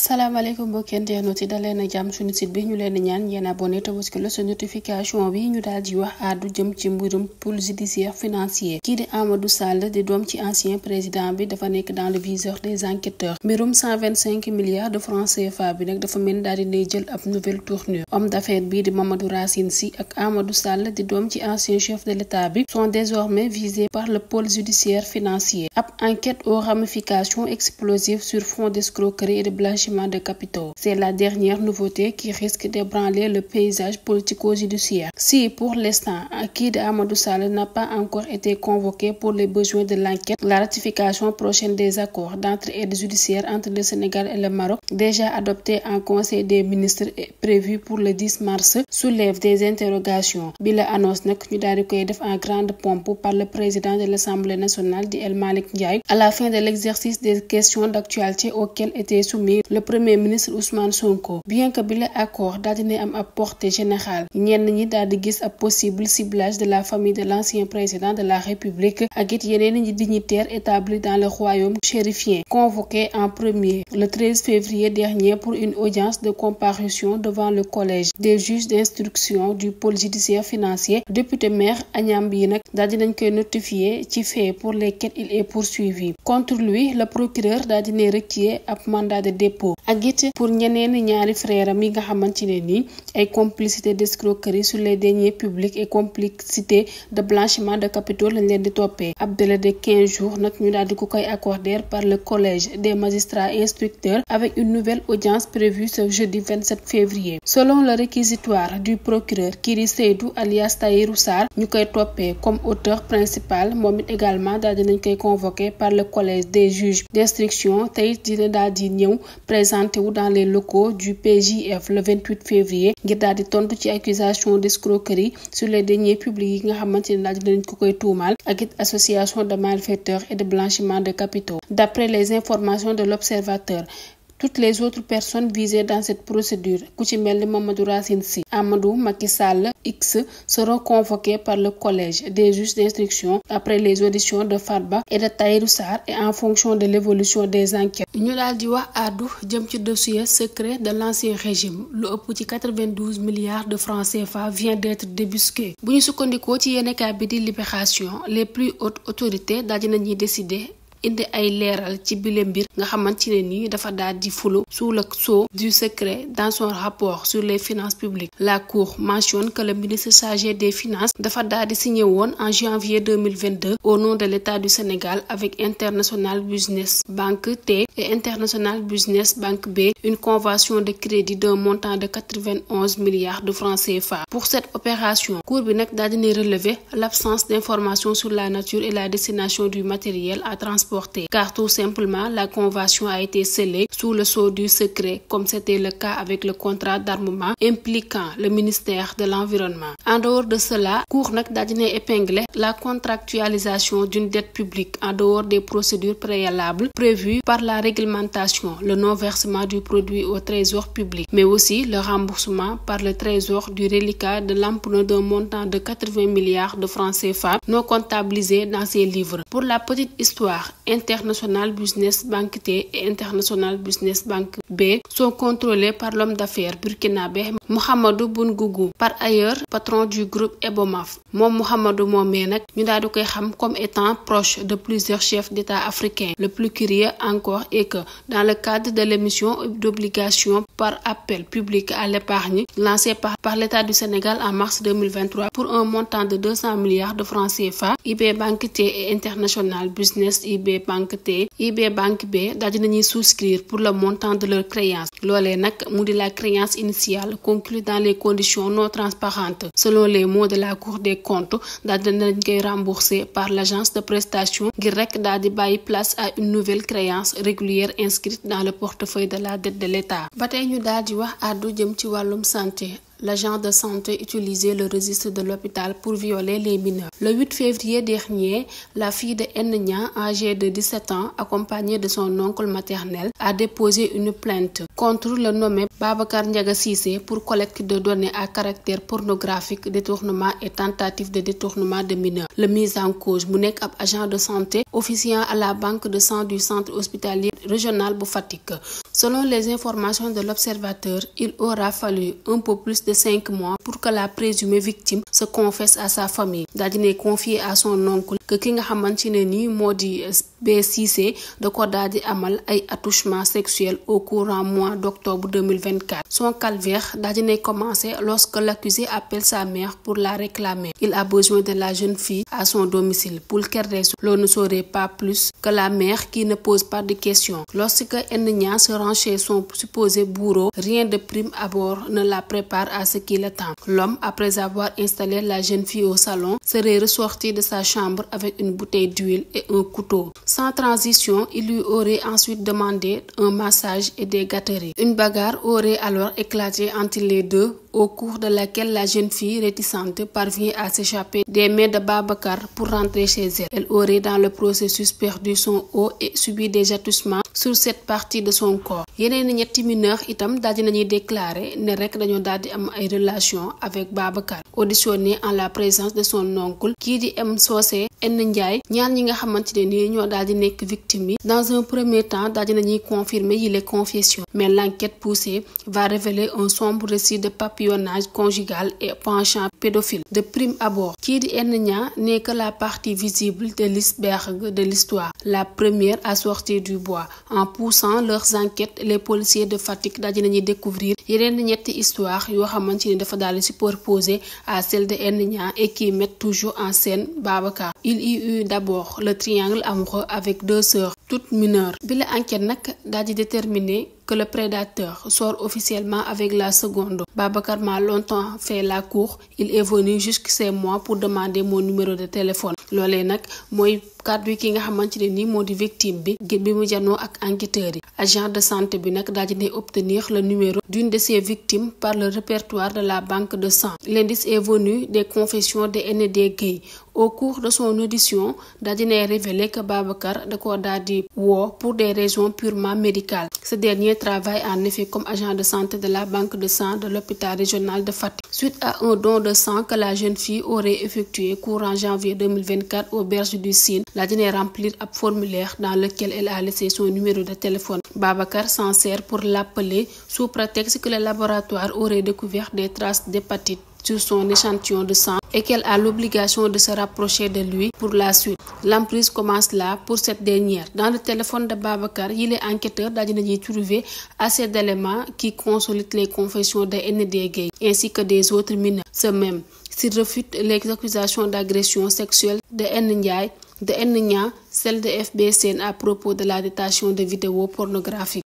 salaamaaleykum mbokki internautes yi daleen ak jàmm suñu site bi ñu leen ñaan yéen abonné te bës ko sa notification bi ñu daal di wax àddu jëm ci mbirum pôle judiciaire financier kii di Amadou Sall di doom ci ancien président bi dafa nekk dans le viseur des enquêteurs mbirum 125 milliards de francs CFA bi nag dafa mel daal di nay jël ab nouvelle tournure homme d'affaires bii di Mamadou Racine Sy ak Amadou Sall di doom ci ancien chef de l'État bi sont désormais visés par le pôle judiciaire financier ab enquête aux ramifications explosives sur fond d'escroquerie et de blanchiment de capitaux. C'est la dernière nouveauté qui risque d'ébranler le paysage politico-judiciaire. Si pour l'instant, Kid Amadou Sall n'a pas encore été convoqué pour les besoins de l'enquête, la ratification prochaine des accords d'entraide judiciaire entre le Sénégal et le Maroc, déjà adopté en Conseil des ministres et prévu pour le 10 mars, soulève des interrogations. Bi la annonce nag ñu daal di koy def en grande pompe par le président de l'Assemblée nationale di El Malick Ndiaye à la fin de l'exercice des questions d'actualité auxquelles était soumis le premier ministre Ousmane Sonko. Bien que bi la accord daal dina am ab portée générale ñenn ñi daal di gis ab possible ciblage de la famille de l'ancien président de la République ak it yeneen ñi dignitaires établis dans le royaume chérifien convoqués en premier le 13 février dernier pour une audience de comparution devant le collège des juges d'instruction du pôle judiciaire financier. Député maire Agnam bi nag daal dinañ koy notifier ci fait pour lesquels il est poursuivi. Contre lui, le procureur daal dina requérir ab mandat de dépôt ak it pour ñeneen ñaari frère am yi nga xamante ne ni ay complicité d'escroquerie sur les deniers publics et complicité de blanchiment de capitaux lañ leen di toppee ab délai de 15 jours nag ñu daal di ko koy accorder par le collège des magistrats instructeurs avec une nouvelle audience prévue ce jeudi 27 février. Selon le réquisitoire du procureur Kiri Seydou alias Tahirou Sarr ñu koy toppee comme auteur principal moom it également daal dinañ koy convoqué par le collège des juges d'instruction tey dina daal di ñëw présenté wu dans les locaux du PJF le 28 février ngir daal di tontu ci accusation d'escroquerie sur les deniers publics yi nga xamante ne daal dinañ ko koy tuumaal ak it association de malfaiteurs et de blanchiment de capitaux. D'après les informations de l'Observateur, toutes les autres personnes visées dans cette procédure, ku ci mel ni Mamadou Racine Sy, Amadou Macky Sall X, seront convoqués par le collège des juges d'instruction après les auditions de Farba et de Tahirou Sarr et en fonction de l'évolution des enquêtes. ñu daal di wax àddu jëm ci dossier secret de l'ancien régime lu ëpp ci 92 milliards de francs CFA vient d'être débusqué. Bu ñu sukkandikoo ci yéenekaay bi di Libération, les plus hautes autorités daal dinañuy décider indi ay leeral ci bile mbir nga xamante ne ni dafa daal di fulu sous le sceau du secret. Dans son rapport sur les finances publiques, la Cour mentionne que le ministre chargé des Finances dafa daal di signé woon en janvier 2022 au nom de l'État du Sénégal avec International Business Bank T et International Business Bank B une convention de crédit d'un montant de 91 milliards de francs CFA. Pour cette opération, Cour bi nag daal dina relever l'absence d'informations sur la nature et la destination du matériel à transporter, car tout simplement la convention a été scellée sous le sceau du secret comme c'était le cas avec le contrat d'armement impliquant le ministère de l'Environnement. En dehors de cela, Cour nag daal dina épingler la contractualisation d'une dette publique en dehors des procédures préalables prévues par la réglementation, le non-versement du produit au trésor public, mais aussi le remboursement par le trésor du reliquat de l'emprunt d'un montant de 80 milliards de francs CFA non comptabilisés dans ses livres. Pour la petite histoire, International Business Bank T et International Business Bank B sont contrôlés par l'homme d'affaires burkinabé Mouhamadou Boungougou, par ailleurs patron du groupe Ebomaf. Moom Mouhamadou moomee nag ñu daal di koy xam comme étant proche de plusieurs chefs d'État africains. Le plus curieux encore est que dans le cadre de l'émission d'obligation par appel public à l'épargne lancée par l'État du Sénégal en mars 2023 pour un montant de 200 milliards de francs CFA, IB Bank T et International Business IB Bank T, IB Bank B daal dinañuy souscrire pour le montant de leur créance. Loolee nag mu di la créance initiale conclue dans les conditions non transparentes. Selon les mots de la Cour des comptes, daal dinañ koy rembourser par l'agence de prestation ngir rek daal di bàyyi place à une nouvelle créance régulière inscrite dans le portefeuille de la dette de l'État. Ba tey ñu daal di wax àddu jëm ci wàllum santé. L'agent de santé utilisait le registre de l'hôpital pour violer les mineurs. Le 8 février dernier, la fille de Enya, âgée de 17 ans, accompagnée de son oncle maternel, a déposé une plainte contre le nommé Babacar Ndiaga Cissé pour collecte de données à caractère pornographique, détournement et tentative de détournement de mineurs. Le mis en cause mu nekk ab agent de santé officiant à la banque de sang du centre hospitalier régional bu Fatick. Selon les informations de l'Observateur, il aura fallu un peu plus de 5 mois pour que la présumée victime se confesse à sa famille. Daa dina confier à son oncle que ki nga xamante ne nii moo di B Cissé da ko daal di amal ay attouchements sexuels au courant mois d'octobre 2024. Son calvaire daa dina commencer lorsque l'accusé appelle sa mère pour la réclamer. Il a besoin de la jeune fille à son domicile. Pour quelle raison? L'on ne saurait pas plus que la mère qui ne pose pas de questions. Lorsque Enya se rend chez son supposé bourreau, rien de prime abord ne la prépare à ce qui l'attend. L'homme, après avoir installé la jeune fille au salon, serait ressorti de sa chambre avec une bouteille d'huile et un couteau. Sans transition, il lui aurait ensuite demandé un massage et des gâteries. Une bagarre aurait alors éclaté entre les deux, au cours de laquelle la jeune fille réticente parvient à s'échapper des mains de Babacar pour rentrer chez elle. Elle aurait dans le processus perdu son eau et subi des atussements sur cette partie de son corps. Yeneen ñetti mineur itam daal dinañuy déclarer ne rek dañoo daal di am ay relation avec Babacar. Auditionné en la présence de son oncle kii di M Socé N Ndiaye, ñaar ñi nga xamante ne nii ñoo daal di nekk victime yi dans un premier temps daal dinañuy confirmer yi les confessions, mais l'enquête poussée va révéler un sombre récit de papillonnage conjugal et penchant pédophile. De prime abord, kii di N Ndiaye n'est que la partie visible de l'iceberg de l'histoire, la première à sortir du bois. En poussant leurs enquêtes, les policiers de Fatick daal dinañuy découvrir yeneen ñetti histoire yoo xamante ni dafa daal di superposer à celle de N Ndiaye et qui mettent toujours en scène Babacar. Il y eut d'abord le triangle amoureux avec 2 sœurs toutes mineures. Bi la enquête nag daal di déterminer que le prédateur sort officiellement avec la seconde. Babacar m'a longtemps fait la cour. Il est venu jusqu'à ces mois pour demander mon numéro de téléphone. Loolee nag mooy kàddu ki nga xamante ne nii moo di victime bi mu janoo ak enquêteurs yi. Agent de santé bi nag daal di obtenir le numéro d'une de ses victimes par le répertoire de la banque de sang. L'indice est venu des confessions de N.D. Gueye. Au cours de son audition daal dina révélé que Babacar da ko daal di woo pour des raisons purement médicales. Ce dernier travaille en effet comme agent de santé de la banque de sang de l'hôpital régional de Fatick. Suite à un don de sang que la jeune fille aurait effectué courant janvier 2024 aux berges du Sine, la dina remplir un formulaire dans lequel elle a laissé son numéro de téléphone. Babacar s'en sert pour l'appeler sous prétexte que le laboratoire aurait découvert des traces d'hépatite sur son échantillon de sang et qu'elle a l'obligation de se rapprocher de lui pour la suite. L'emprise commence là pour cette dernière. Dans le téléphone de Babacar, il est enquêteur daal dinañuy trouver assez d'éléments qui consolident les confessions de N.D. Gueye ainsi que des autres mineurs. Ce même, s'il refute les accusations d'agression sexuelle de N Ndiaye, celle de FBCN à propos de la détention de vidéos pornographiques.